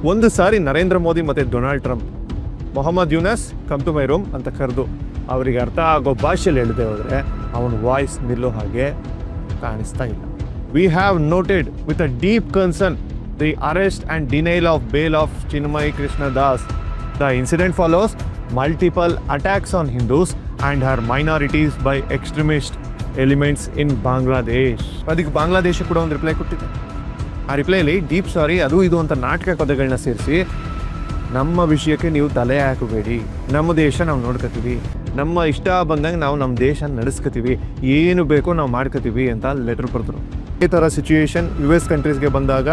ಒಂದು ಸಾರಿ ನರೇಂದ್ರ ಮೋದಿ ಮತ್ತು Donald Trump Mohammad Yunus come to my room ಅಂತ ಕರೆದು ಅವರಿಗೆ ಅರ್ಥ ಆಗೋ ಭಾಷೆಯಲ್ಲಿ ಹೇಳದೆ ಹೋದರೆ ಅವನ ವಾಯ್ಸ್ ನಿಲ್ಲೋ ಹಾಗೆ ಕಾಣಿಸ್ತಾ ಇಲ್ಲ. We have noted with a deep concern the arrest and denial of bail of Chinmoy Krishna Das. The incident follows multiple attacks on Hindus and her minorities by extremist elements in Bangladesh. ಅದಕ್ಕೆ ಬಾಂಗ್ಲಾದೇಶ ಕೂಡ ಒಂದು ರಿಪ್ಲೈ ಕೊಟ್ಟಿದೆ. ಆ ರಿಪ್ಲೈಲಿ ಡೀಪ್ ಸಾರಿ ಅದು ಇದು ಅಂತ ನಾಟಕ ಪದಗಳನ್ನ ಸೇರಿಸಿ ನಮ್ಮ ವಿಷಯಕ್ಕೆ ನೀವು ತಲೆ ಹಾಕಬೇಡಿ, ನಮ್ಮ ದೇಶ ನಾವು ನೋಡ್ಕೋತೀವಿ, ನಮ್ಮ ಇಷ್ಟ ಬಂದಂಗೆ ನಾವು ನಮ್ಮ ದೇಶ ನಡೆಸ್ಕೋತೀವಿ, ಏನು ಬೇಕೋ ನಾವು ಮಾಡ್ಕೋತೀವಿ ಅಂತ ಲೆಟರ್ ಬರೆದ್ರು. ಈ ಥರ ಸಿಚುಯೇಷನ್ US ಕಂಟ್ರೀಸ್ಗೆ ಬಂದಾಗ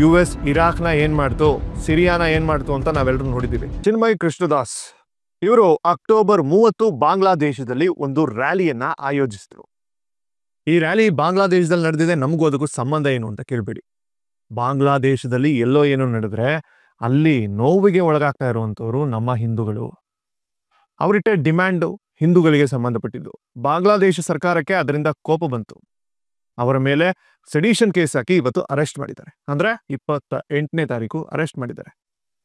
US ಇರಾಕ್ನ ಏನು ಮಾಡ್ತು, ಸಿರಿಯಾನ ಏನು ಮಾಡ್ತು ಅಂತ ನಾವೆಲ್ಲರೂ ನೋಡಿದ್ದೀವಿ. ಚಿನ್ಮಯಿ ಕೃಷ್ಣದಾಸ್ ಇವರು ಅಕ್ಟೋಬರ್ 30 ಬಾಂಗ್ಲಾದೇಶದಲ್ಲಿ ಒಂದು ರ್ಯಾಲಿಯನ್ನು ಆಯೋಜಿಸಿದ್ರು. ಈ ರ್ಯಾಲಿ ಬಾಂಗ್ಲಾದೇಶದಲ್ಲಿ ನಡೆದಿದೆ, ನಮಗೂ ಅದಕ್ಕೂ ಸಂಬಂಧ ಏನು ಅಂತ ಕೇಳಬೇಡಿ. ಬಾಂಗ್ಲಾದೇಶದಲ್ಲಿ ಎಲ್ಲೋ ಏನೋ ನಡೆದ್ರೆ ಅಲ್ಲಿ ನೋವಿಗೆ ಒಳಗಾಗ್ತಾ ಇರುವಂಥವ್ರು ನಮ್ಮ ಹಿಂದೂಗಳು. ಅವರಿಟ್ಟ ಡಿಮ್ಯಾಂಡು ಹಿಂದೂಗಳಿಗೆ ಸಂಬಂಧಪಟ್ಟಿದ್ದು. ಬಾಂಗ್ಲಾದೇಶ ಸರ್ಕಾರಕ್ಕೆ ಅದರಿಂದ ಕೋಪ ಬಂತು. ಅವರ ಮೇಲೆ ಸೆಡಿಷನ್ ಕೇಸ್ ಹಾಕಿ ಇವತ್ತು ಅರೆಸ್ಟ್ ಮಾಡಿದ್ದಾರೆ. ಅಂದರೆ 28ನೇ ತಾರೀಕು ಅರೆಸ್ಟ್ ಮಾಡಿದ್ದಾರೆ.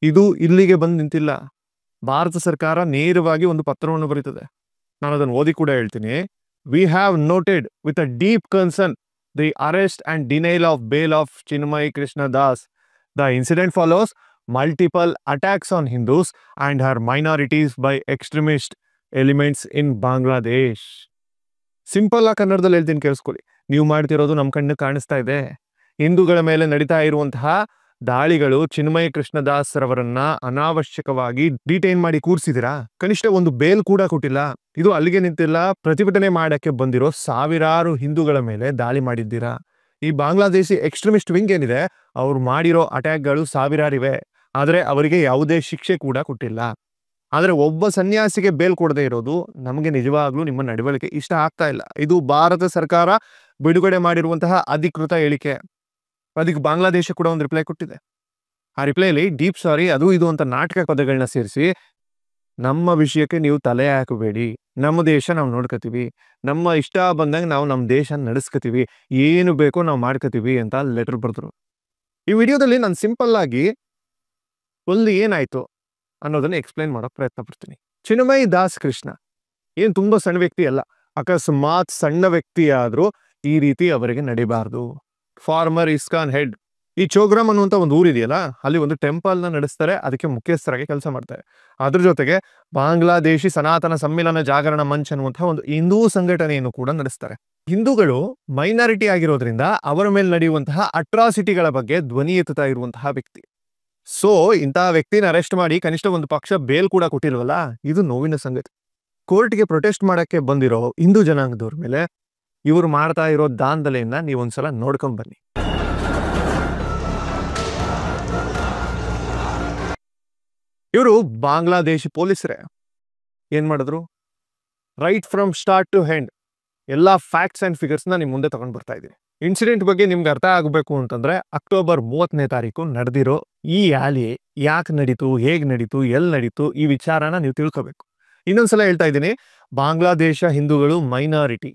ಇದು ಇಲ್ಲಿಗೆ ಬಂದು ನಿಂತಿಲ್ಲ. ಭಾರತ ಸರ್ಕಾರ ನೇರವಾಗಿ ಒಂದು ಪತ್ರವನ್ನು ಬರೀತದೆ. ನಾನು ಅದನ್ನು ಓದಿ ಕೂಡ ಹೇಳ್ತೀನಿ. We have noted with a deep concern the arrest and denial of bail of Chinmoy Krishna Das. The incident follows multiple attacks on Hindus and her minorities by extremist elements in Bangladesh. Simple ಆಗಿ ಕನ್ನಡದಲ್ಲಿ ಹೇಳ್ತೀನಿ, ಕೇಳಿಸ್ಕೊಳ್ಳಿ. ನೀವು ಮಾಡ್ತಿರೋದು ನಮ್ಮ ಕಣ್ಣು ಕಾಣಿಸ್ತಾ ಇದೆ. ಹಿಂದೂಗಳ ಮೇಲೆ ನಡೀತಾ ಇರುವಂತಹ ದಾಳಿಗಳು, ಚಿನ್ಮಯಿ ಕೃಷ್ಣದಾಸ್ ರವರನ್ನ ಅನಾವಶ್ಯಕವಾಗಿ ಡಿಟೈನ್ ಮಾಡಿ ಕೂರಿಸಿದಿರಾ. ಕನಿಷ್ಠ ಒಂದು ಬೇಲ್ ಕೂಡ ಕೊಟ್ಟಿಲ್ಲ. ಇದು ಅಲ್ಲಿಗೆ ನಿಂತಿಲ್ಲ, ಪ್ರತಿಭಟನೆ ಮಾಡಕ್ಕೆ ಬಂದಿರೋ ಸಾವಿರಾರು ಹಿಂದೂಗಳ ಮೇಲೆ ದಾಳಿ ಮಾಡಿದ್ದೀರಾ. ಈ ಬಾಂಗ್ಲಾದೇಶಿ ಎಕ್ಸ್ಟ್ರೀಮಿಸ್ಟ್ ವಿಂಗ್ ಏನಿದೆ, ಅವ್ರು ಮಾಡಿರೋ ಅಟ್ಯಾಕ್ಗಳು ಸಾವಿರಾರಿವೆ. ಆದರೆ ಅವರಿಗೆ ಯಾವುದೇ ಶಿಕ್ಷೆ ಕೂಡ ಕೊಟ್ಟಿಲ್ಲ. ಆದರೆ ಒಬ್ಬ ಸನ್ಯಾಸಿಗೆ ಬೇಲ್ ಕೊಡದೇ ಇರೋದು ನಮಗೆ ನಿಜವಾಗ್ಲೂ ನಿಮ್ಮ ನಡವಳಿಕೆ ಇಷ್ಟ ಆಗ್ತಾ ಇಲ್ಲ. ಇದು ಭಾರತ ಸರ್ಕಾರ ಬಿಡುಗಡೆ ಮಾಡಿರುವಂತಹ ಅಧಿಕೃತ ಹೇಳಿಕೆ. ಅದಕ್ಕೆ ಬಾಂಗ್ಲಾದೇಶ ಕೂಡ ಒಂದು ರಿಪ್ಲೈ ಕೊಟ್ಟಿದೆ. ಆ ರಿಪ್ಲೈಲಿ ಡೀಪ್ ಸಾರಿ ಅದು ಇದು ಅಂತ ನಾಟಕ ಪದಗಳನ್ನ ಸೇರಿಸಿ ನಮ್ಮ ವಿಷಯಕ್ಕೆ ನೀವು ತಲೆ ಹಾಕಬೇಡಿ, ನಮ್ಮ ದೇಶ ನಾವು ನೋಡ್ಕೋತೀವಿ, ನಮ್ಮ ಇಷ್ಟ ಬಂದಂಗೆ ನಾವು ನಮ್ಮ ದೇಶ ನಡೆಸ್ಕೋತೀವಿ, ಏನು ಬೇಕೋ ನಾವು ಮಾಡ್ಕೋತೀವಿ ಅಂತ ಲೆಟರ್ ಬರೆದ್ರು. ಈ ವಿಡಿಯೋದಲ್ಲಿ ನಾನು ಸಿಂಪಲ್ ಆಗಿ ಒಂದು ಏನಾಯ್ತು ಅನ್ನೋದನ್ನ ಎಕ್ಸ್ಪ್ಲೈನ್ ಮಾಡೋಕೆ ಪ್ರಯತ್ನ ಪಡ್ತೀನಿ. ಚಿನ್ಮಯಿ ದಾಸ್ ಕೃಷ್ಣ ಏನು ತುಂಬ ಸಣ್ಣ ವ್ಯಕ್ತಿ ಅಲ್ಲ. ಅಕಸ್ಮಾತ್ ಸಣ್ಣ ವ್ಯಕ್ತಿ ಆದರೂ ಈ ರೀತಿ ಅವರಿಗೆ ನಡಿಬಾರ್ದು. Farmer ISKCON head. ಈ ಚೋಗ್ರಾಮ್ ಅನ್ನುವಂಥ ಒಂದು ಊರಿದೆಯಲ್ಲ, ಅಲ್ಲಿ ಒಂದು ಟೆಂಪಲ್ನ ನಡೆಸ್ತಾರೆ, ಅದಕ್ಕೆ ಮುಖ್ಯಸ್ಥರಾಗಿ ಕೆಲಸ ಮಾಡ್ತಾರೆ. ಅದ್ರ ಜೊತೆಗೆ ಬಾಂಗ್ಲಾದೇಶಿ ಸನಾತನ ಸಮ್ಮಿಲನ ಜಾಗರಣ ಮಂಚ್ ಅನ್ನುವಂತಹ ಒಂದು ಹಿಂದೂ ಸಂಘಟನೆಯನ್ನು ಕೂಡ ನಡೆಸ್ತಾರೆ. ಹಿಂದೂಗಳು ಮೈನಾರಿಟಿ ಆಗಿರೋದ್ರಿಂದ ಅವರ ಮೇಲೆ ನಡೆಯುವಂತಹ ಅಟ್ರಾಸಿಟಿಗಳ ಬಗ್ಗೆ ಧ್ವನಿ ಎತ್ತುತ್ತಾ ಇರುವಂತಹ ವ್ಯಕ್ತಿ. ಸೊ ಇಂತಹ ವ್ಯಕ್ತಿನ ಅರೆಸ್ಟ್ ಮಾಡಿ ಕನಿಷ್ಠ ಒಂದು ಪಕ್ಷ ಬೇಲ್ ಕೂಡ ಕೊಟ್ಟಿಲ್ವಲ್ಲ, ಇದು ನೋವಿನ ಸಂಗತಿ. ಕೋರ್ಟ್ಗೆ ಪ್ರೊಟೆಸ್ಟ್ ಮಾಡಕ್ಕೆ ಬಂದಿರೋ ಹಿಂದೂ ಜನಾಂಗದವ್ರ ಮೇಲೆ ಇವರು ಮಾಡ್ತಾ ಇರೋ ದಾಂಧಲೆಯನ್ನ ನೀವೊಂದ್ಸಲ ನೋಡ್ಕೊಂಡ್ ಬನ್ನಿ. ಇವರು ಬಾಂಗ್ಲಾದೇಶಿ ಪೊಲೀಸರೇ. ಏನ್ ಮಾಡಿದ್ರು, right from start to end ಎಲ್ಲ ಫ್ಯಾಕ್ಟ್ಸ್ ಅಂಡ್ ಫಿಗರ್ಸ್ನ ನಿಮ್ಮ ಮುಂದೆ ತಗೊಂಡು ಬರ್ತಾ ಇದ್ದೀನಿ. ಇನ್ಸಿಡೆಂಟ್ ಬಗ್ಗೆ ನಿಮ್ಗೆ ಅರ್ಥ ಆಗಬೇಕು ಅಂತಂದ್ರೆ ಅಕ್ಟೋಬರ್ 30ನೇ ತಾರೀಕು ನಡೆದಿರೋ ಈ ರ್ಯಾಲಿ ಯಾಕೆ ನಡೀತು, ಹೇಗೆ ನಡೀತು, ಎಲ್ಲಿ ನಡೀತು, ಈ ವಿಚಾರನ ನೀವು ತಿಳ್ಕೋಬೇಕು. ಇನ್ನೊಂದ್ಸಲ ಹೇಳ್ತಾ ಇದ್ದೀನಿ, ಬಾಂಗ್ಲಾದೇಶ ಹಿಂದೂಗಳು ಮೈನಾರಿಟಿ.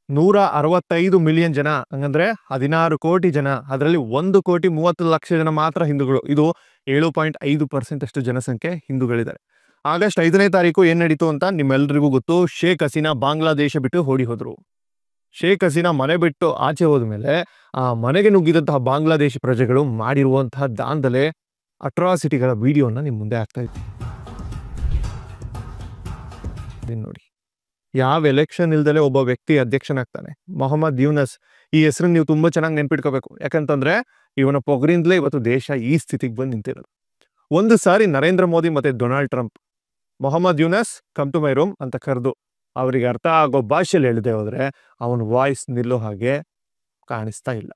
165 ಮಿಲಿಯನ್ ಜನ, ಹಂಗಂದ್ರೆ 16 ಕೋಟಿ ಜನ. ಅದರಲ್ಲಿ 1,30,00,000 ಜನ ಮಾತ್ರ ಹಿಂದೂಗಳು. ಇದು 7.5% ಅಷ್ಟು ಜನಸಂಖ್ಯೆ ಹಿಂದೂಗಳಿದ್ದಾರೆ. ಆಗಸ್ಟ್ 5ನೇ ತಾರೀಕು ಏನ್ ನಡೀತು ಅಂತ ನಿಮ್ಮೆಲ್ಲರಿಗೂ ಗೊತ್ತು. ಶೇಖ್ ಹಸೀನಾ ಬಾಂಗ್ಲಾದೇಶ ಬಿಟ್ಟು ಓಡಿ ಹೋದ್ರು. ಶೇಖ್ ಹಸೀನಾ ಮನೆ ಬಿಟ್ಟು ಆಚೆ ಹೋದ್ಮೇಲೆ ಆ ಮನೆಗೆ ನುಗ್ಗಿದಂತಹ ಬಾಂಗ್ಲಾದೇಶಿ ಪ್ರಜೆಗಳು ಮಾಡಿರುವಂತಹ ದಾಂಧಲೆ, ಅಟ್ರಾಸಿಟಿಗಳ ವಿಡಿಯೋನ ನಿಮ್ ಮುಂದೆ ಆಗ್ತಾ ಇದ್ದೀನಿ ನೋಡಿ. ಯಾವ ಎಲೆಕ್ಷನ್ ಇಲ್ದಲೆ ಒಬ್ಬ ವ್ಯಕ್ತಿ ಅಧ್ಯಕ್ಷನಾಗ್ತಾನೆ, ಮೊಹಮ್ಮದ್ ಯೂನಸ್. ಈ ಹೆಸರನ್ನ ನೀವು ತುಂಬಾ ಚೆನ್ನಾಗಿ ನೆನ್ಪಿಟ್ಕೋಬೇಕು. ಯಾಕಂತಂದ್ರೆ ಇವನ ಪೊಗರಿಂದಲೇ ಇವತ್ತು ದೇಶ ಈ ಸ್ಥಿತಿಗೆ ಬಂದು ನಿಂತಿರೋದು. ಒಂದು ಸಾರಿ ನರೇಂದ್ರ ಮೋದಿ ಮತ್ತೆ Donald Trump Mohammad Yunus come to my room ಅಂತ ಕರೆದು ಅವರಿಗೆ ಅರ್ಥ ಆಗೋ ಭಾಷೆಯಲ್ಲಿ ಹೇಳದೆ ಹೋದ್ರೆ ಅವನ ವಾಯ್ಸ್ ನಿಲ್ಲೋ ಹಾಗೆ ಕಾಣಿಸ್ತಾ ಇಲ್ಲ.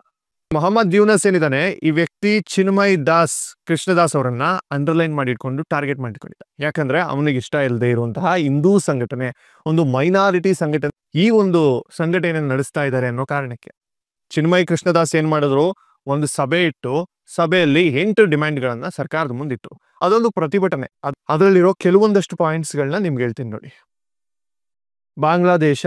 ಮೊಹಮ್ಮದ್ ಯೂನಸ್ ಏನಿದ್ದಾನೆ, ಈ ವ್ಯಕ್ತಿ ಚಿನ್ಮಯಿ ದಾಸ್ ಕೃಷ್ಣದಾಸ್ ಅವರನ್ನ ಅಂಡರ್ಲೈನ್ ಮಾಡಿಟ್ಕೊಂಡು ಟಾರ್ಗೆಟ್ ಮಾಡಿಕೊಂಡಿದ್ದ. ಯಾಕಂದ್ರೆ ಅವನಿಗೆ ಇಷ್ಟ ಇಲ್ಲದೆ ಇರುವಂತಹ ಹಿಂದೂ ಸಂಘಟನೆ, ಒಂದು ಮೈನಾರಿಟಿ ಸಂಘಟನೆ, ಈ ಒಂದು ಸಂಘಟನೆ ನಡೆಸ್ತಾ ಇದ್ದಾರೆ ಅನ್ನೋ ಕಾರಣಕ್ಕೆ ಚಿನ್ಮಯಿ ಕೃಷ್ಣದಾಸ್ ಏನ್ ಮಾಡಿದ್ರು, ಒಂದು ಸಭೆ ಇಟ್ಟು ಸಭೆಯಲ್ಲಿ 8 ಡಿಮ್ಯಾಂಡ್ಗಳನ್ನ ಸರ್ಕಾರದ ಮುಂದಿಟ್ಟು ಅದೊಂದು ಪ್ರತಿಭಟನೆ. ಅದರಲ್ಲಿರೋ ಕೆಲವೊಂದಷ್ಟು ಪಾಯಿಂಟ್ಸ್ಗಳನ್ನ ನಿಮ್ಗೆ ಹೇಳ್ತೀನಿ ನೋಡಿ. ಬಾಂಗ್ಲಾದೇಶ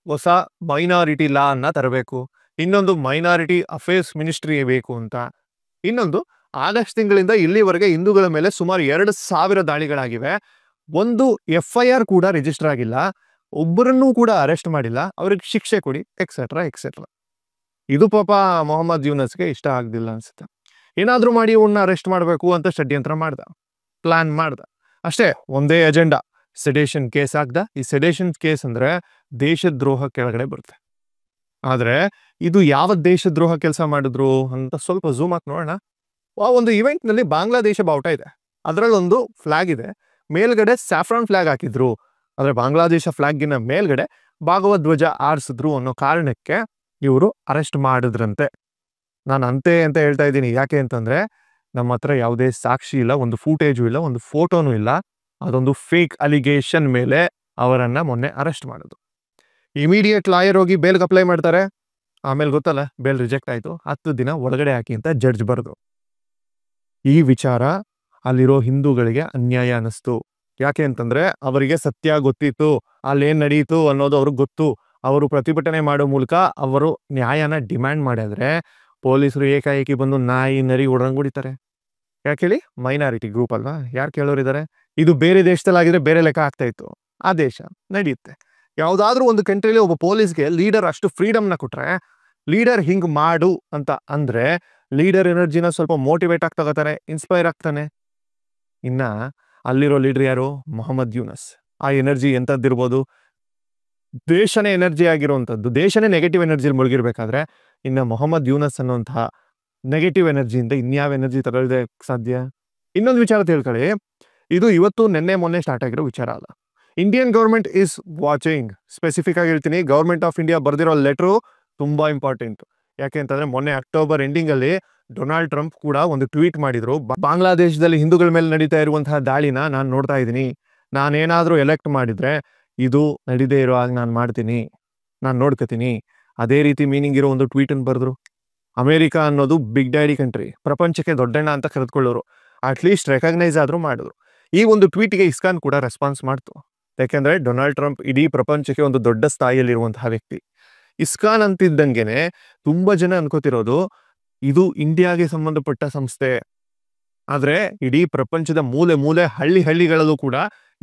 ಹೊಸ ಮೈನಾರಿಟಿ ಲಾ ಅನ್ನ ತರಬೇಕು. ಇನ್ನೊಂದು ಮೈನಾರಿಟಿ ಅಫೇರ್ಸ್ ಮಿನಿಸ್ಟ್ರಿ ಬೇಕು ಅಂತ. ಇನ್ನೊಂದು ಆಗಸ್ಟ್ ತಿಂಗಳಿಂದ ಇಲ್ಲಿವರೆಗೆ ಹಿಂದೂಗಳ ಮೇಲೆ ಸುಮಾರು 2,000 ದಾಳಿಗಳಾಗಿವೆ. ಒಂದು FIR ಕೂಡ ರಿಜಿಸ್ಟರ್ ಆಗಿಲ್ಲ, ಒಬ್ಬರನ್ನೂ ಕೂಡ ಅರೆಸ್ಟ್ ಮಾಡಿಲ್ಲ, ಅವ್ರಿಗೆ ಶಿಕ್ಷೆ ಕೊಡಿ ಎಕ್ಸೆಟ್ರಾ ಎಕ್ಸೆಟ್ರಾ. ಇದು ಪಾಪ ಮೊಹಮ್ಮದ್ ಯೂನಸ್ಗೆ ಇಷ್ಟ ಆಗ್ದಿಲ್ಲ ಅನ್ಸುತ್ತೆ. ಏನಾದ್ರೂ ಮಾಡಿ ಇವನ್ನ ಅರೆಸ್ಟ್ ಮಾಡಬೇಕು ಅಂತ ಷಡ್ಯಂತ್ರ ಮಾಡ್ದ, ಪ್ಲಾನ್ ಮಾಡ್ದ. ಅಷ್ಟೇ, ಒಂದೇ ಅಜೆಂಡಾ, ಸೆಡೇಷನ್ ಕೇಸ್ ಆಗ್ದ. ಈ ಸೆಡೇಷನ್ ಕೇಸ್ ಅಂದ್ರೆ ದೇಶದ್ರೋಹ ಕೆಳಗಡೆ ಬರುತ್ತೆ. ಆದ್ರೆ ಇದು ಯಾವ ದೇಶದ್ರೋಹ ಕೆಲಸ ಮಾಡಿದ್ರು ಅಂತ ಸ್ವಲ್ಪ ಝೂಮ್ ಹಾಕಿ ನೋಡೋಣ. ಆ ಒಂದು ಇವೆಂಟ್ ನಲ್ಲಿ ಬಾಂಗ್ಲಾದೇಶ ಬಾವುಟ ಇದೆ, ಅದರಲ್ಲೊಂದು ಫ್ಲಾಗ್ ಇದೆ, ಮೇಲ್ಗಡೆ ಸ್ಯಾಫ್ರಾನ್ ಫ್ಲಾಗ್ ಹಾಕಿದ್ರು. ಆದ್ರೆ ಬಾಂಗ್ಲಾದೇಶ ಫ್ಲಾಗಿನ ಮೇಲ್ಗಡೆ ಭಾಗವತ್ ಧ್ವಜ ಆರಿಸಿದ್ರು ಅನ್ನೋ ಕಾರಣಕ್ಕೆ ಇವರು ಅರೆಸ್ಟ್ ಮಾಡಿದ್ರಂತೆ. ನಾನು ಅಂತೆ ಅಂತ ಹೇಳ್ತಾ ಇದ್ದೀನಿ, ಯಾಕೆ ಅಂತಂದ್ರೆ ನಮ್ಮ ಹತ್ರ ಯಾವುದೇ ಸಾಕ್ಷಿ ಇಲ್ಲ, ಒಂದು ಫೂಟೇಜು ಇಲ್ಲ, ಒಂದು ಫೋಟೋನು ಇಲ್ಲ. ಅದೊಂದು ಫೇಕ್ ಅಲಿಗೇಷನ್ ಮೇಲೆ ಅವರನ್ನ ಮೊನ್ನೆ ಅರೆಸ್ಟ್ ಮಾಡೋದು. ಇಮಿಡಿಯೇಟ್ ಲಾಯರ್ ಹೋಗಿ ಬೇಲ್ಗೆ ಅಪ್ಲೈ ಮಾಡ್ತಾರೆ. ಆಮೇಲೆ ಗೊತ್ತಲ್ಲ, ಬೇಲ್ ರಿಜೆಕ್ಟ್ ಆಯ್ತು, 10 ದಿನ ಒಳಗಡೆ ಹಾಕಿ ಅಂತ ಜಡ್ಜ್ ಬರೆದು. ಈ ವಿಚಾರ ಅಲ್ಲಿರೋ ಹಿಂದೂಗಳಿಗೆ ಅನ್ಯಾಯ ಅನ್ನಿಸ್ತು. ಯಾಕೆ ಅಂತಂದ್ರೆ ಅವರಿಗೆ ಸತ್ಯ ಗೊತ್ತಿತ್ತು, ಅಲ್ಲೇನ್ ನಡೀತು ಅನ್ನೋದು ಅವ್ರಿಗೆ ಗೊತ್ತು. ಅವರು ಪ್ರತಿಭಟನೆ ಮಾಡೋ ಮೂಲಕ ಅವರು ನ್ಯಾಯನ ಡಿಮ್ಯಾಂಡ್ ಮಾಡಿದ್ರೆ ಪೊಲೀಸರು ಏಕಾಏಕಿ ಬಂದು ನಾಯಿ ನರಿ ಹೊಡಿತಾರೆ. ಯಾಕೆ ಹೇಳಿ? ಮೈನಾರಿಟಿ ಗ್ರೂಪ್ ಅಲ್ವಾ, ಯಾರು ಕೇಳೋರಿದ್ದಾರೆ? ಇದು ಬೇರೆ ದೇಶದಲ್ಲಾಗಿದ್ರೆ ಬೇರೆ ಲೆಕ್ಕ ಆಗ್ತಾ ಇತ್ತು. ಆ ದೇಶ ನಡೆಯುತ್ತೆ. ಯಾವುದಾದ್ರೂ ಒಂದು ಕಂಟ್ರಿಲಿ ಒಬ್ಬ ಪೊಲೀಸ್ಗೆ ಲೀಡರ್ ಅಷ್ಟು ಫ್ರೀಡಮ್ನ ಕೊಟ್ರೆ, ಲೀಡರ್ ಹಿಂಗ್ ಮಾಡು ಅಂತ ಅಂದ್ರೆ ಲೀಡರ್ ಎನರ್ಜಿನ ಸ್ವಲ್ಪ ಮೋಟಿವೇಟ್ ಆಗಿ ತಗೋತಾನೆ, ಇನ್ಸ್ಪೈರ್ ಆಗ್ತಾನೆ. ಇನ್ನ ಅಲ್ಲಿರೋ ಲೀಡರ್ ಯಾರು? ಮೊಹಮ್ಮದ್ ಯೂನಸ್. ಆ ಎನರ್ಜಿ ಎಂತದ್ದಿರ್ಬೋದು? ದೇಶನೇ ಎನರ್ಜಿ ಆಗಿರುವಂಥದ್ದು, ದೇಶನೇ ನೆಗೆಟಿವ್ ಎನರ್ಜಿಲಿ ಮುಳುಗಿರ್ಬೇಕಾದ್ರೆ ಇನ್ನು ಮೊಹಮ್ಮದ್ ಯೂನಸ್ ಅನ್ನುವಂತಹ ನೆಗೆಟಿವ್ ಎನರ್ಜಿಯಿಂದ ಇನ್ಯಾವ ಎನರ್ಜಿ ತಗೊಳ್ಳೋದೇ ಸಾಧ್ಯ? ಇನ್ನೊಂದು ವಿಚಾರ ತಿಳ್ಕೊಳ್ಳಿ, ಇದು ಇವತ್ತು ನೆನ್ನೆ ಮೊನ್ನೆ ಸ್ಟಾರ್ಟ್ ಆಗಿರೋ ವಿಚಾರ ಅಲ್ಲ. Indian government is watching. Specific ಆಗಿ ಹೇಳ್ತೀನಿ, ಗೌರ್ಮೆಂಟ್ ಆಫ್ ಇಂಡಿಯಾ ಬರೆದಿರೋ ಲೆಟ್ರು ತುಂಬಾ ಇಂಪಾರ್ಟೆಂಟ್. ಯಾಕೆ ಅಂತಂದ್ರೆ ಮೊನ್ನೆ ಅಕ್ಟೋಬರ್ ಎಂಡಿಂಗ್ ಅಲ್ಲಿ ಡೊನಾಲ್ಡ್ ಟ್ರಂಪ್ ಕೂಡ ಒಂದು ಟ್ವೀಟ್ ಮಾಡಿದ್ರು, ಬಾಂಗ್ಲಾದೇಶದಲ್ಲಿ ಹಿಂದೂಗಳ ಮೇಲೆ ನಡೀತಾ ಇರುವಂತಹ ದಾಳಿನ ನಾನು ನೋಡ್ತಾ ಇದ್ದೀನಿ, ನಾನೇನಾದ್ರೂ ಎಲೆಕ್ಟ್ ಮಾಡಿದ್ರೆ ಇದು ನಡೀದೇ ಇರೋ ಹಾಗೆ ನಾನು ಮಾಡ್ತೀನಿ, ನಾನು ನೋಡ್ಕೋತೀನಿ. ಅದೇ ರೀತಿ ಮೀನಿಂಗ್ ಇರೋ ಒಂದು ಟ್ವೀಟ್ ಅನ್ನು ಬರೆದ್ರು. ಅಮೆರಿಕ ಅನ್ನೋದು ಬಿಗ್ ಡ್ಯಾಡಿ ಕಂಟ್ರಿ, ಪ್ರಪಂಚಕ್ಕೆ ದೊಡ್ಡಣ್ಣ ಅಂತ ಕರೆದುಕೊಳ್ಳೋರು, ಅಟ್ಲೀಸ್ಟ್ ರೆಕಗ್ನೈಸ್ ಆದ್ರೂ ಮಾಡಿದ್ರು. ಈ ಒಂದು ಟ್ವೀಟ್ಗೆ ಇಸ್ಕಾನ್ ಕೂಡ ರೆಸ್ಪಾನ್ಸ್ ಮಾಡ್ತು. ಯಾಕೆಂದ್ರೆ ಡೊನಾಲ್ಡ್ ಟ್ರಂಪ್ ಇಡೀ ಪ್ರಪಂಚಕ್ಕೆ ಒಂದು ದೊಡ್ಡ ಸ್ಥಾಯಿಯಲ್ಲಿರುವಂತಹ ವ್ಯಕ್ತಿ. ಇಸ್ಕಾನ್ ಅಂತಿದ್ದಂಗೆನೆ ತುಂಬಾ ಜನ ಅನ್ಕೋತಿರೋದು ಇದು ಇಂಡಿಯಾಗೆ ಸಂಬಂಧಪಟ್ಟ ಸಂಸ್ಥೆ. ಆದ್ರೆ ಇಡೀ ಪ್ರಪಂಚದ ಮೂಲೆ ಮೂಲೆ ಹಳ್ಳಿಗಳಲ್ಲೂ ಕೂಡ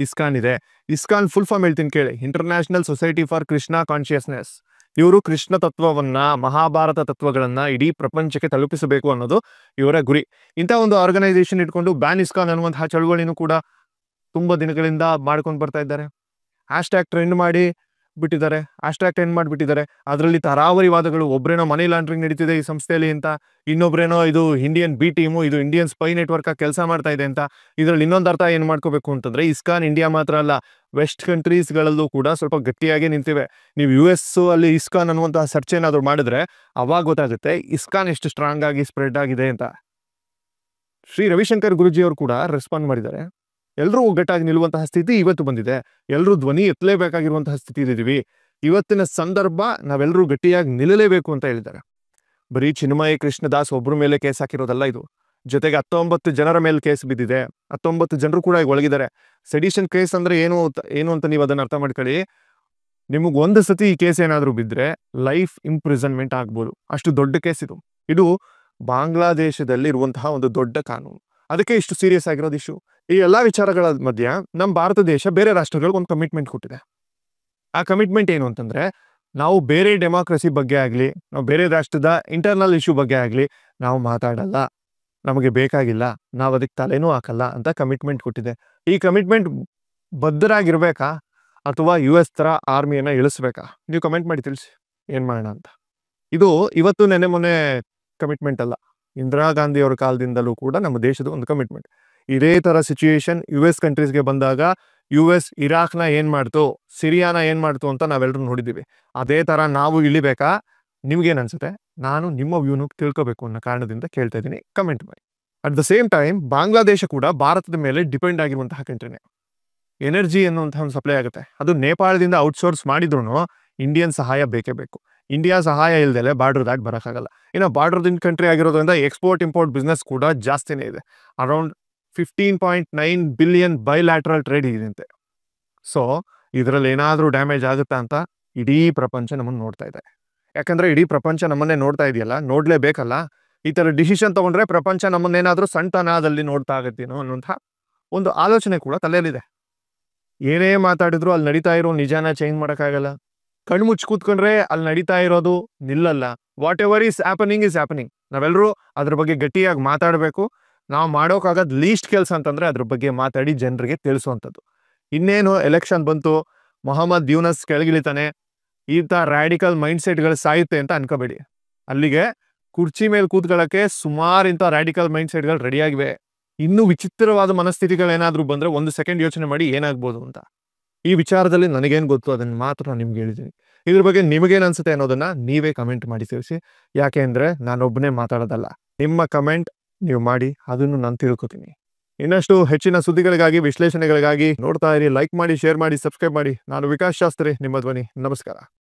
ಇಸ್ಕಾನ್ ಇದೆ. ಇಸ್ಕಾನ್ ಫುಲ್ ಫಾರ್ಮ್ ಹೇಳ್ತೀನಿ ಕೇಳಿ, international society for Krishna consciousness. ಇವರು ಕೃಷ್ಣ ತತ್ವವನ್ನ, ಮಹಾಭಾರತ ತತ್ವಗಳನ್ನ ಇಡೀ ಪ್ರಪಂಚಕ್ಕೆ ತಲುಪಿಸಬೇಕು ಅನ್ನೋದು ಇವರ ಗುರಿ. ಇಂಥ ಒಂದು ಆರ್ಗನೈಸೇಷನ್ ಇಟ್ಕೊಂಡು ಬ್ಯಾನ್ ಇಸ್ಕಾನ್ ಅನ್ನುವಂತಹ ಚಳುವಳಿನೂ ಕೂಡ ತುಂಬಾ ದಿನಗಳಿಂದ ಮಾಡ್ಕೊಂಡು ಬರ್ತಾ ಇದ್ದಾರೆ. ಹ್ಯಾಶ್ಟ್ಯಾಗ್ ಟ್ರೆಂಡ್ ಮಾಡಿ ಬಿಟ್ಟಿದ್ದಾರೆ, ಹ್ಯಾಶ್ಟ್ಯಾಗ್ ಟ್ರೆಂಡ್ ಮಾಡಿಬಿಟ್ಟಿದ್ದಾರೆ. ಅದರಲ್ಲಿ ತರಾವರಿ ವಾದಗಳು, ಒಬ್ರೇನೋ ಮನಿ ಲಾಂಡ್ರಿಂಗ್ ನಡೀತಿದೆ ಈ ಸಂಸ್ಥೆಯಲ್ಲಿ ಅಂತ, ಇನ್ನೊಬ್ರೇನೋ ಇದು ಇಂಡಿಯನ್ ಬಿ ಟೀಮು, ಇದು ಇಂಡಿಯನ್ ಸ್ಪೈ ನೆಟ್ವರ್ಕ್ ಕೆಲಸ ಮಾಡ್ತಾ ಇದೆ ಅಂತ. ಇದರಲ್ಲಿ ಇನ್ನೊಂದು ಅರ್ಥ ಏನು ಮಾಡ್ಕೋಬೇಕು ಅಂತಂದ್ರೆ, ಇಸ್ಕಾನ್ ಇಂಡಿಯಾ ಮಾತ್ರ ಅಲ್ಲ, ವೆಸ್ಟ್ ಕಂಟ್ರೀಸ್ಗಳಲ್ಲೂ ಕೂಡ ಸ್ವಲ್ಪ ಗಟ್ಟಿಯಾಗಿ ನಿಂತಿವೆ. ನೀವು US ಅಲ್ಲಿ ಇಸ್ಕಾನ್ ಅನ್ನುವಂತಹ ಸರ್ಚ್ ಏನಾದ್ರು ಮಾಡಿದ್ರೆ ಅವಾಗ ಗೊತ್ತಾಗುತ್ತೆ ಇಸ್ಕಾನ್ ಎಷ್ಟು ಸ್ಟ್ರಾಂಗ್ ಆಗಿ ಸ್ಪ್ರೆಡ್ ಆಗಿದೆ ಅಂತ. ಶ್ರೀ ರವಿಶಂಕರ್ ಗುರುಜಿ ಅವರು ಕೂಡ ರೆಸ್ಪಾಂಡ್ ಮಾಡಿದ್ದಾರೆ. ಎಲ್ಲರೂ ಒಗ್ಗಟ್ಟಾಗಿ ನಿಲ್ಲುವಂತಹ ಸ್ಥಿತಿ ಇವತ್ತು ಬಂದಿದೆ, ಎಲ್ಲರೂ ಧ್ವನಿ ಎತ್ತಲೇಬೇಕಾಗಿರುವಂತಹ ಸ್ಥಿತಿ ಇದ್ದೀವಿ. ಇವತ್ತಿನ ಸಂದರ್ಭ ನಾವೆಲ್ಲರೂ ಗಟ್ಟಿಯಾಗಿ ನಿಲ್ಲಲೇಬೇಕು ಅಂತ ಹೇಳಿದ್ದಾರೆ. ಬರೀ ಚಿನ್ಮಯ ಕೃಷ್ಣದಾಸ್ ಒಬ್ಬರ ಮೇಲೆ ಕೇಸ್ ಹಾಕಿರೋದಲ್ಲ ಇದು, ಜೊತೆಗೆ 19 ಜನರ ಮೇಲೆ ಕೇಸ್ ಬಿದ್ದಿದೆ. 19 ಜನರು ಕೂಡ ಈಗ ಒಳಗಿದ್ದಾರೆ. ಸೆಡಿಷನ್ ಕೇಸ್ ಅಂದ್ರೆ ಏನು ಅಂತ ನೀವು ಅದನ್ನ ಅರ್ಥ ಮಾಡ್ಕೊಳ್ಳಿ. ನಿಮಗೆ ಒಂದು ಸತಿ ಈ ಕೇಸ್ ಏನಾದರೂ ಬಿದ್ದರೆ ಲೈಫ್ ಇಂಪ್ರಿಸನ್ಮೆಂಟ್ ಆಗ್ಬೋದು, ಅಷ್ಟು ದೊಡ್ಡ ಕೇಸ್ ಇದು. ಇದು ಬಾಂಗ್ಲಾದೇಶದಲ್ಲಿ ಇರುವಂತಹ ಒಂದು ದೊಡ್ಡ ಕಾನೂನು, ಅದಕ್ಕೆ ಇಷ್ಟು ಸೀರಿಯಸ್ ಆಗಿರೋದು ಇಶ್ಯೂ. ಈ ಎಲ್ಲಾ ವಿಚಾರಗಳ ಮಧ್ಯ ನಮ್ಮ ಭಾರತ ದೇಶ ಬೇರೆ ರಾಷ್ಟ್ರಗಳಿಗೆ ಒಂದು ಕಮಿಟ್ಮೆಂಟ್ ಕೊಟ್ಟಿದೆ. ಆ ಕಮಿಟ್ಮೆಂಟ್ ಏನು ಅಂತಂದ್ರೆ, ನಾವು ಬೇರೆ ಡೆಮಾಕ್ರಸಿ ಬಗ್ಗೆ ಆಗಲಿ, ನಾವು ಬೇರೆ ರಾಷ್ಟ್ರದ ಇಂಟರ್ನಲ್ ಇಶ್ಯೂ ಬಗ್ಗೆ ಆಗಲಿ ನಾವು ಮಾತಾಡಲ್ಲ, ನಮಗೆ ಬೇಕಾಗಿಲ್ಲ, ನಾವು ಅದಕ್ಕೆ ತಲೆನೂ ಹಾಕಲ್ಲ ಅಂತ ಕಮಿಟ್ಮೆಂಟ್ ಕೊಟ್ಟಿದೆ. ಈ ಕಮಿಟ್ಮೆಂಟ್ ಬದ್ಧರಾಗಿರ್ಬೇಕಾ ಅಥವಾ US ತರ ಆರ್ಮಿಯನ್ನ ಇಳಿಸ್ಬೇಕಾ? ನೀವು ಕಮೆಂಟ್ ಮಾಡಿ ತಿಳಿಸಿ, ಏನ್ ಮಾಡೋಣ ಅಂತ. ಇದು ಇವತ್ತು ನೆನ್ನೆ ಮೊನ್ನೆ ಕಮಿಟ್ಮೆಂಟ್ ಅಲ್ಲ, ಇಂದಿರಾ ಗಾಂಧಿ ಅವರ ಕಾಲದಿಂದಲೂ ಕೂಡ ನಮ್ಮ ದೇಶದ ಒಂದು ಕಮಿಟ್ಮೆಂಟ್. ಇದೇ ತರ ಸಿಚುಯೇಷನ್ US ಕಂಟ್ರೀಸ್ಗೆ ಬಂದಾಗ US ಇರಾಕ್ನ ಏನ್ ಮಾಡ್ತು, ಸಿರಿಯಾನ ಏನ್ ಮಾಡ್ತು ಅಂತ ನಾವೆಲ್ಲರೂ ನೋಡಿದ್ದೀವಿ. ಅದೇ ತರ ನಾವು ಇಳಿಬೇಕಾ? ನಿಮ್ಗೇನ್ ಅನ್ಸುತ್ತೆ? ನಾನು ನಿಮ್ಮ ವ್ಯೂನು ತಿಳ್ಕೋಬೇಕು ಅನ್ನೋ ಕಾರಣದಿಂದ ಕೇಳ್ತಾ ಇದ್ದೀನಿ, ಕಮೆಂಟ್ ಮಾಡಿ. At the same time Bangladesh ಕೂಡ ಭಾರತದ ಮೇಲೆ ಡಿಪೆಂಡ್ ಆಗಿರುವಂತಹ ಕಂಟ್ರಿನೇ. ಎನರ್ಜಿ ಅನ್ನುವಂತಹ ಒಂದು ಸಪ್ಲೈ ಆಗುತ್ತೆ, ಅದು ನೇಪಾಳದಿಂದ ಔಟ್ಸೋರ್ಸ್ ಮಾಡಿದ್ರು ಇಂಡಿಯನ್ ಸಹಾಯ ಬೇಕೇ ಬೇಕು. ಇಂಡಿಯಾ ಸಹಾಯ ಇಲ್ದಲೆ ಬಾರ್ಡರ್ ದಾಟ್ ಬರೋಕ್ಕಾಗಲ್ಲ. ಇನ್ನು ಬಾರ್ಡರ್ ಕಂಟ್ರಿ ಆಗಿರೋದ್ರಿಂದ ಎಕ್ಸ್ಪೋರ್ಟ್ ಇಂಪೋರ್ಟ್ ಬಿಸ್ನೆಸ್ ಕೂಡ ಜಾಸ್ತಿನೇ ಇದೆ. ಅರೌಂಡ್ 15.9 ಬಿಲಿಯನ್ ಬೈಲ್ಯಾಟ್ರಲ್ ಟ್ರೇಡ್ ಇದೆಯಂತೆ. ಸೊ ಇದರಲ್ಲಿ ಏನಾದರೂ ಡ್ಯಾಮೇಜ್ ಆಗುತ್ತಾ ಅಂತ ಇಡೀ ಪ್ರಪಂಚ ನಮ್ಮನ್ನು ನೋಡ್ತಾ ಇದೆ. ಯಾಕಂದ್ರೆ ಇಡೀ ಪ್ರಪಂಚ ನಮ್ಮನ್ನೇ ನೋಡ್ತಾ ಇದೆಯಲ್ಲ, ನೋಡ್ಲೇಬೇಕಲ್ಲ. ಈ ಥರ ಡಿಸಿಷನ್ ತೊಗೊಂಡ್ರೆ ಪ್ರಪಂಚ ನಮ್ಮನ್ನೇನಾದರೂ ಸಣ್ಣತನದಲ್ಲಿ ನೋಡ್ತಾ ಆಗತ್ತೇನೋ ಅನ್ನೋಂಥ ಒಂದು ಆಲೋಚನೆ ಕೂಡ ತಲೆಯಲ್ಲಿದೆ. ಏನೇ ಮಾತಾಡಿದ್ರು ಅಲ್ಲಿ ನಡೀತಾ ಇರೋ ನಿಜಾನ ಚೇಂಜ್ ಮಾಡೋಕ್ಕಾಗಲ್ಲ. ಕಣ್ಣು ಮುಚ್ಚಿ ಕೂತ್ಕೊಂಡ್ರೆ ಅಲ್ಲಿ ನಡೀತಾ ಇರೋದು ನಿಲ್ಲಲ್ಲ. What ever is happening. ನಾವೆಲ್ಲರೂ ಅದ್ರ ಬಗ್ಗೆ ಗಟ್ಟಿಯಾಗಿ ಮಾತಾಡಬೇಕು. ನಾವು ಮಾಡೋಕ್ಕಾಗೋದು ಲೀಸ್ಟ್ ಕೆಲಸ ಅಂತಂದರೆ ಅದ್ರ ಬಗ್ಗೆ ಮಾತಾಡಿ ಜನರಿಗೆ ತಿಳಿಸುವಂಥದ್ದು. ಇನ್ನೇನು ಎಲೆಕ್ಷನ್ ಬಂತು, ಮೊಹಮ್ಮದ್ ಯೂನಸ್ ಕೆಳಗಿಳಿತಾನೆ, ಇಂಥ ರ್ಯಾಡಿಕಲ್ ಮೈಂಡ್ಸೆಟ್ಗಳು ಸಾಯುತ್ತೆ ಅಂತ ಅನ್ಕೋಬೇಡಿ. ಅಲ್ಲಿಗೆ ಕುರ್ಚಿ ಮೇಲೆ ಕೂತ್ಕೊಳ್ಳೋಕ್ಕೆ ಸುಮಾರು ಇಂಥ ರ್ಯಾಡಿಕಲ್ ಮೈಂಡ್ಸೆಟ್ಗಳು ರೆಡಿಯಾಗಿವೆ. ಇನ್ನೂ ವಿಚಿತ್ರವಾದ ಮನಸ್ಥಿತಿಗಳೇನಾದರೂ ಬಂದರೆ 1 ಸೆಕೆಂಡ್ ಯೋಚನೆ ಮಾಡಿ ಏನಾಗ್ಬೋದು ಅಂತ. ಈ ವಿಚಾರದಲ್ಲಿ ನನಗೇನು ಗೊತ್ತು ಅದನ್ನು ಮಾತ್ರ ನಾನು ನಿಮ್ಗೆ ಹೇಳಿದ್ದೀನಿ. ಇದ್ರ ಬಗ್ಗೆ ನಿಮಗೇನು ಅನ್ಸುತ್ತೆ ಅನ್ನೋದನ್ನು ನೀವೇ ಕಮೆಂಟ್ ಮಾಡಿ ತಿಳಿಸಿ. ಯಾಕೆ ಅಂದರೆ ನಾನೊಬ್ಬನೇ ಮಾತಾಡೋದಲ್ಲ, ನಿಮ್ಮ ಕಮೆಂಟ್ ನೀವು ಮಾಡಿ, ಅದನ್ನು ನಾನು ತಿಳ್ಕೊತೀನಿ. ಇನ್ನಷ್ಟು ಹೆಚ್ಚಿನ ಸುದ್ದಿಗಳಿಗಾಗಿ, ವಿಶ್ಲೇಷಣೆಗಳಿಗಾಗಿ ನೋಡ್ತಾ ಇರಿ. ಲೈಕ್ ಮಾಡಿ, ಶೇರ್ ಮಾಡಿ, ಸಬ್ಸ್ಕ್ರೈಬ್ ಮಾಡಿ. ನಾನು ವಿಕಾಸ್ ಶಾಸ್ತ್ರಿ, ನಿಮ್ಮ ಧ್ವನಿ. ನಮಸ್ಕಾರ.